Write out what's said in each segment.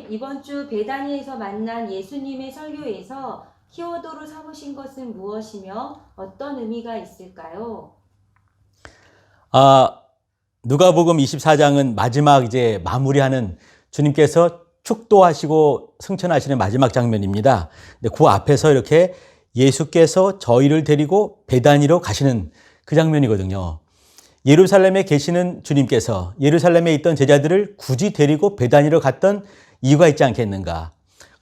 이번 주 베다니에서 만난 예수님의 설교에서 키워드로 삼으신 것은 무엇이며 어떤 의미가 있을까요? 누가복음 24장은 마지막 이제 마무리하는 주님께서 축도하시고 승천하시는 마지막 장면입니다. 근데 그 앞에서 이렇게 예수께서 저희를 데리고 베다니로 가시는 그 장면이거든요. 예루살렘에 계시는 주님께서 예루살렘에 있던 제자들을 굳이 데리고 베다니로 갔던 이유가 있지 않겠는가?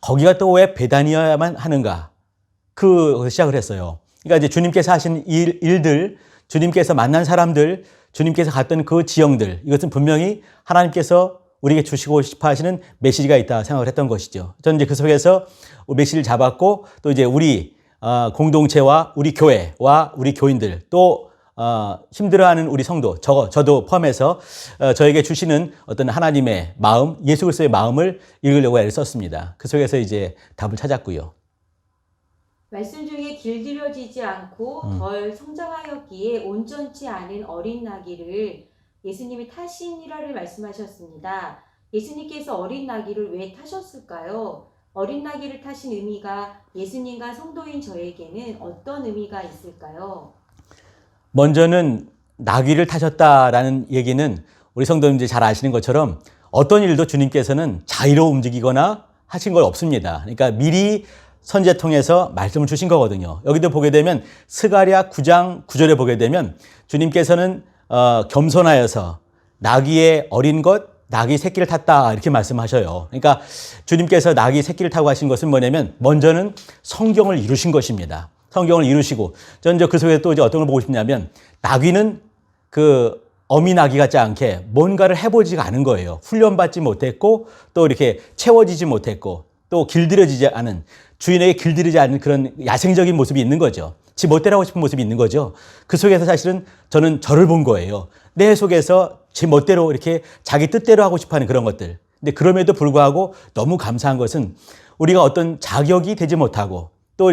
거기가 또 왜 베다니여야만 하는가? 그 시작을 했어요. 그러니까 이제 주님께서 하신 일들, 주님께서 만난 사람들, 주님께서 갔던 그 지형들, 이것은 분명히 하나님께서 우리에게 주시고 싶어 하시는 메시지가 있다 생각을 했던 것이죠. 저는 이제 그 속에서 메시지를 잡았고, 또 이제 우리 공동체와 우리 교회와 우리 교인들, 또 힘들어하는 우리 성도, 저도 포함해서 저에게 주시는 어떤 하나님의 마음, 예수 그리스도의 마음을 읽으려고 애를 썼습니다. 그 속에서 이제 답을 찾았고요. 말씀 중에 길들여지지 않고 덜 성장하였기에 온전치 않은 어린 나귀를 예수님이 타시니라를 말씀하셨습니다. 예수님께서 어린 나귀를 왜 타셨을까요? 어린 나귀를 타신 의미가 예수님과 성도인 저에게는 어떤 의미가 있을까요? 먼저는 나귀를 타셨다라는 얘기는 우리 성도님들이 잘 아시는 것처럼 어떤 일도 주님께서는 자유로 움직이거나 하신 걸 없습니다. 그러니까 미리 선지자 통해서 말씀을 주신 거거든요. 여기도 보게 되면 스가랴 9장 9절에 보게 되면 주님께서는 겸손하여서 나귀의 어린 것, 나귀 새끼를 탔다 이렇게 말씀하셔요. 그러니까 주님께서 나귀 새끼를 타고 하신 것은 뭐냐면 먼저는 성경을 이루신 것입니다. 성경을 이루시고 저는 그 속에 또 이제 어떤 걸 보고 싶냐면 나귀는 그 어미 나귀 같지 않게 뭔가를 해보지가 않은 거예요. 훈련받지 못했고 또 이렇게 채워지지 못했고 또 길들여지지 않은 주인에게 길들이지 않은 그런 야생적인 모습이 있는 거죠. 지 멋대로 하고 싶은 모습이 있는 거죠. 그 속에서 사실은 저는 저를 본 거예요. 내 속에서 제 멋대로 이렇게 자기 뜻대로 하고 싶어 하는 그런 것들. 근데 그럼에도 불구하고 너무 감사한 것은 우리가 어떤 자격이 되지 못하고 또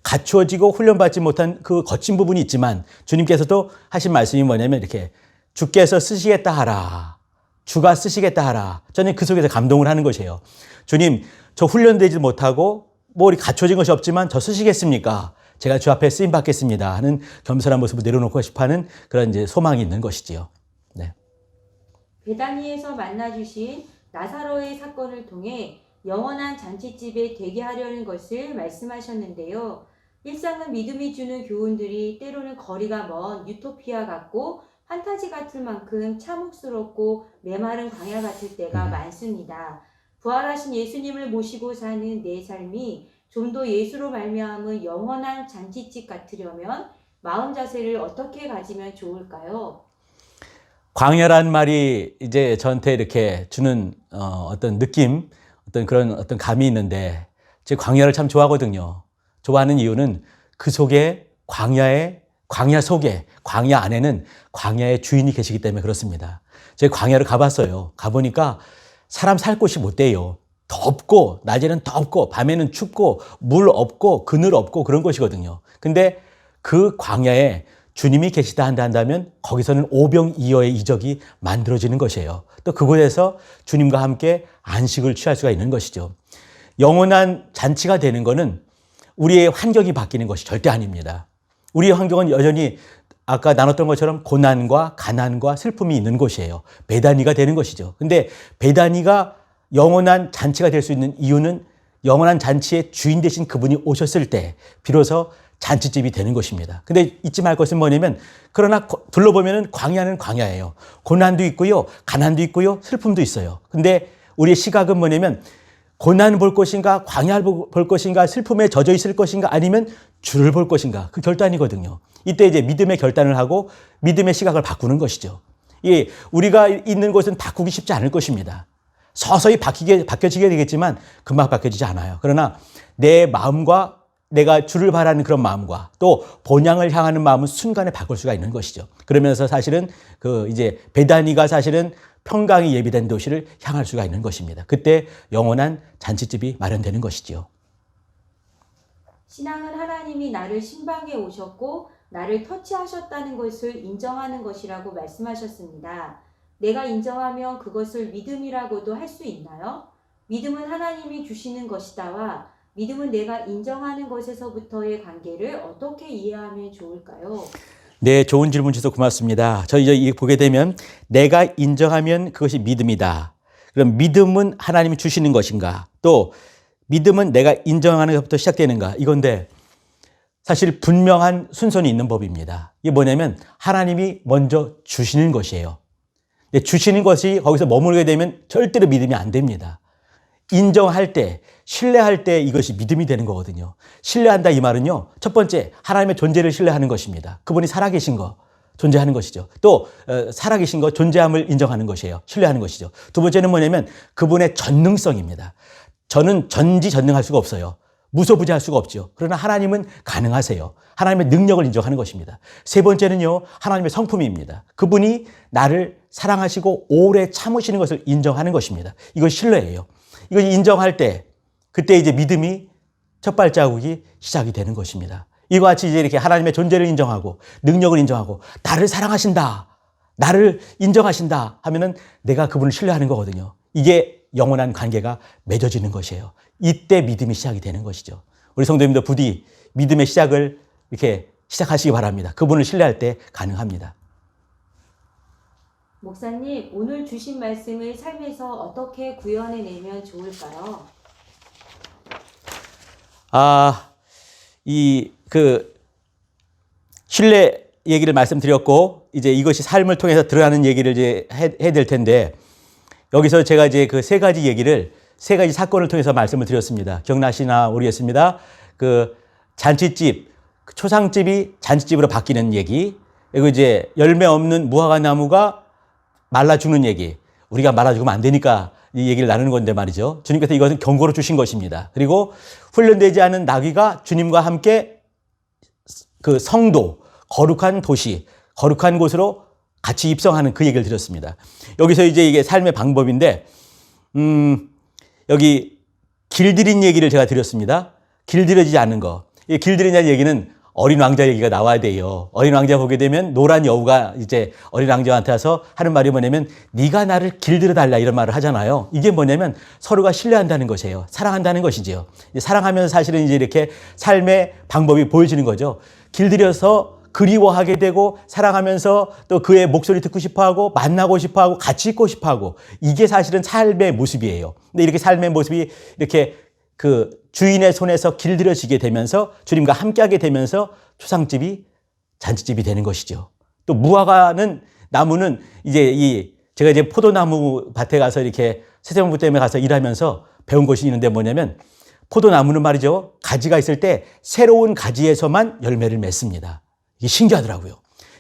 갖추어지고 훈련받지 못한 그 거친 부분이 있지만 주님께서도 하신 말씀이 뭐냐면 이렇게 주께서 쓰시겠다 하라. 주가 쓰시겠다 하라. 저는 그 속에서 감동을 하는 것이에요. 주님, 저 훈련되지 못하고 뭐 갖춰진 것이 없지만 저 쓰시겠습니까? 제가 주 앞에 쓰임 받겠습니다 하는 겸손한 모습을 내려놓고 싶어하는 그런 이제 소망이 있는 것이지요. 네. 베다니에서 만나주신 나사로의 사건을 통해 영원한 잔치집에 되게 하려는 것을 말씀하셨는데요. 일상은 믿음이 주는 교훈들이 때로는 거리가 먼 유토피아 같고 판타지 같을 만큼 참혹스럽고 메마른 광야 같을 때가 많습니다. 부활하신 예수님을 모시고 사는 내 삶이 좀 더 예수로 말미암은 영원한 잔치집 같으려면 마음 자세를 어떻게 가지면 좋을까요? 광야란 말이 이제 저한테 이렇게 주는 어떤 느낌, 어떤 그런 어떤 감이 있는데 제가 광야를 참 좋아하거든요. 좋아하는 이유는 그 속에 광야 속에 광야 안에는 광야의 주인이 계시기 때문에 그렇습니다. 제가 광야를 가봤어요. 가보니까 사람 살 곳이 못 돼요. 덥고 낮에는 덥고 밤에는 춥고 물 없고 그늘 없고 그런 곳이거든요. 근데 그 광야에 주님이 계시다 한다면 거기서는 오병이어의 이적이 만들어지는 것이에요. 또 그곳에서 주님과 함께 안식을 취할 수가 있는 것이죠. 영원한 잔치가 되는 것은 우리의 환경이 바뀌는 것이 절대 아닙니다. 우리의 환경은 여전히 아까 나눴던 것처럼 고난과 가난과 슬픔이 있는 곳이에요. 베다니가 되는 것이죠. 근데 베다니가 영원한 잔치가 될 수 있는 이유는 영원한 잔치의 주인 되신 그분이 오셨을 때 비로소 잔치집이 되는 것입니다. 근데 잊지 말 것은 뭐냐면 그러나 둘러보면 광야는 광야예요. 고난도 있고요. 가난도 있고요. 슬픔도 있어요. 근데 우리의 시각은 뭐냐면 고난을 볼 것인가 광야를 볼 것인가 슬픔에 젖어 있을 것인가 아니면 주를 볼 것인가 그 결단이거든요. 이때 이제 믿음의 결단을 하고 믿음의 시각을 바꾸는 것이죠. 우리가 있는 곳은 바꾸기 쉽지 않을 것입니다. 서서히 바뀌어지게 되겠지만 금방 바뀌어지지 않아요. 그러나 내 마음과 내가 주를 바라는 그런 마음과 또 본향을 향하는 마음은 순간에 바꿀 수가 있는 것이죠. 그러면서 사실은 이제 베다니가 사실은 평강이 예비된 도시를 향할 수가 있는 것입니다. 그때 영원한 잔치집이 마련되는 것이지요. 신앙은 하나님이 나를 신방에 오셨고 나를 터치하셨다는 것을 인정하는 것이라고 말씀하셨습니다. 내가 인정하면 그것을 믿음이라고도 할 수 있나요? 믿음은 하나님이 주시는 것이다와 믿음은 내가 인정하는 것에서부터의 관계를 어떻게 이해하면 좋을까요? 네, 좋은 질문 주셔서 고맙습니다. 저희 보게 되면 내가 인정하면 그것이 믿음이다. 그럼 믿음은 하나님이 주시는 것인가? 또 믿음은 내가 인정하는 것부터 시작되는가? 이건데 사실 분명한 순서는 있는 법입니다. 이게 뭐냐면 하나님이 먼저 주시는 것이에요. 근데 주시는 것이 거기서 머무르게 되면 절대로 믿음이 안 됩니다. 인정할 때, 신뢰할 때 이것이 믿음이 되는 거거든요. 신뢰한다 이 말은요. 첫 번째, 하나님의 존재를 신뢰하는 것입니다. 그분이 살아계신 거, 존재하는 것이죠. 또 살아계신 것, 존재함을 인정하는 것이에요. 신뢰하는 것이죠. 두 번째는 뭐냐면 그분의 전능성입니다. 저는 전지전능할 수가 없어요. 무소부재할 수가 없죠. 그러나 하나님은 가능하세요. 하나님의 능력을 인정하는 것입니다. 세 번째는요, 하나님의 성품입니다. 그분이 나를 사랑하시고 오래 참으시는 것을 인정하는 것입니다. 이건 신뢰예요. 이걸 인정할 때, 그때 이제 믿음이 첫 발자국이 시작이 되는 것입니다. 이와 같이 이제 이렇게 하나님의 존재를 인정하고, 능력을 인정하고, 나를 사랑하신다, 나를 인정하신다 하면은 내가 그분을 신뢰하는 거거든요. 이게 영원한 관계가 맺어지는 것이에요. 이때 믿음이 시작이 되는 것이죠. 우리 성도님도 부디 믿음의 시작을 이렇게 시작하시기 바랍니다. 그분을 신뢰할 때 가능합니다. 목사님, 오늘 주신 말씀을 삶에서 어떻게 구현해내면 좋을까요? 신뢰 얘기를 말씀드렸고, 이제 이것이 삶을 통해서 드러나는 얘기를 이제 해야 될 텐데, 여기서 제가 이제 그 세 가지 얘기를, 세 가지 사건을 통해서 말씀을 드렸습니다. 기억나시나 모르겠습니다. 그 잔치집, 초상집이 잔치집으로 바뀌는 얘기, 그리고 이제 열매 없는 무화과 나무가 말라 죽는 얘기. 우리가 말라 죽으면 안 되니까 이 얘기를 나누는 건데 말이죠. 주님께서 이것은 경고로 주신 것입니다. 그리고 훈련되지 않은 나귀가 주님과 함께 그 성도, 거룩한 도시, 거룩한 곳으로 같이 입성하는 그 얘기를 드렸습니다. 여기서 이제 이게 삶의 방법인데, 여기 길들인 얘기를 제가 드렸습니다. 길들여지지 않는 거. 이 길들이냐는 얘기는 어린 왕자 얘기가 나와야 돼요. 어린 왕자 보게 되면 노란 여우가 이제 어린 왕자한테 와서 하는 말이 뭐냐면 네가 나를 길들여 달라 이런 말을 하잖아요. 이게 뭐냐면 서로가 신뢰한다는 것이에요. 사랑한다는 것이지요. 사랑하면서 사실은 이제 이렇게 삶의 방법이 보여지는 거죠. 길들여서 그리워하게 되고 사랑하면서 또 그의 목소리 듣고 싶어하고 만나고 싶어하고 같이 있고 싶어하고 이게 사실은 삶의 모습이에요. 근데 이렇게 삶의 모습이 이렇게 그 주인의 손에서 길들여지게 되면서 주님과 함께하게 되면서 초상집이 잔치집이 되는 것이죠. 또 무화과는 나무는 이제 제가 이제 포도나무 밭에 가서 이렇게 세세본부 때문에 가서 일하면서 배운 것이 있는데 뭐냐면 포도나무는 말이죠. 가지가 있을 때 새로운 가지에서만 열매를 맺습니다. 이게 신기하더라고요.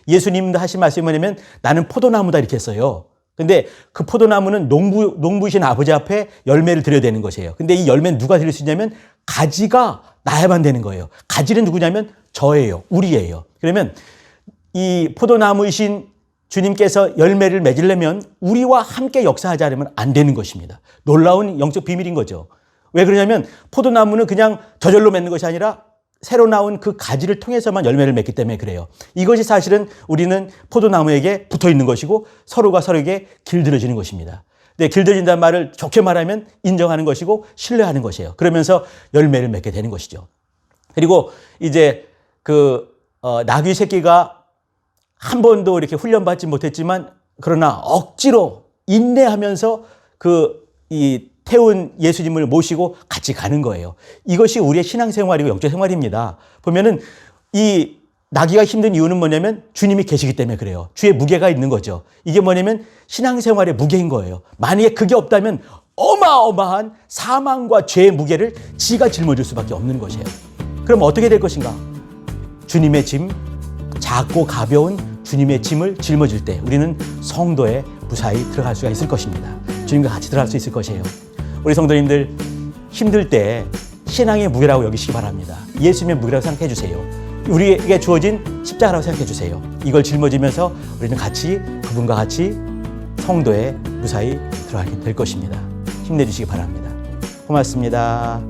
예수님도 하신 말씀이 뭐냐면 나는 포도나무다 이렇게 했어요. 근데 그 포도나무는 농부이신 아버지 앞에 열매를 드려야 되는 것이에요. 근데 이 열매는 누가 드릴 수 있냐면 가지가 나야만 되는 거예요. 가지는 누구냐면 저예요. 우리예요. 그러면 이 포도나무이신 주님께서 열매를 맺으려면 우리와 함께 역사하지 않으면 안 되는 것입니다. 놀라운 영적 비밀인 거죠. 왜 그러냐면 포도나무는 그냥 저절로 맺는 것이 아니라 새로 나온 그 가지를 통해서만 열매를 맺기 때문에 그래요. 이것이 사실은 우리는 포도나무에게 붙어 있는 것이고 서로가 서로에게 길들여지는 것입니다. 근데 길들여진다는 말을 좋게 말하면 인정하는 것이고 신뢰하는 것이에요. 그러면서 열매를 맺게 되는 것이죠. 그리고 이제 나귀 새끼가 한 번도 이렇게 훈련받지 못했지만 그러나 억지로 인내하면서 태운 예수님을 모시고 같이 가는 거예요. 이것이 우리의 신앙생활이고 영적 생활입니다. 보면은 이 나귀가 힘든 이유는 뭐냐면 주님이 계시기 때문에 그래요. 주의 무게가 있는 거죠. 이게 뭐냐면 신앙생활의 무게인 거예요. 만약에 그게 없다면 어마어마한 사망과 죄의 무게를 지가 짊어질 수밖에 없는 것이에요. 그럼 어떻게 될 것인가? 주님의 짐, 작고 가벼운 주님의 짐을 짊어질 때 우리는 성도에 무사히 들어갈 수가 있을 것입니다. 주님과 같이 들어갈 수 있을 것이에요. 우리 성도님들 힘들 때 신앙의 무게라고 여기시기 바랍니다. 예수님의 무게라고 생각해 주세요. 우리에게 주어진 십자가라고 생각해 주세요. 이걸 짊어지면서 우리는 같이 그분과 같이 성도에 무사히 들어가게 될 것입니다. 힘내주시기 바랍니다. 고맙습니다.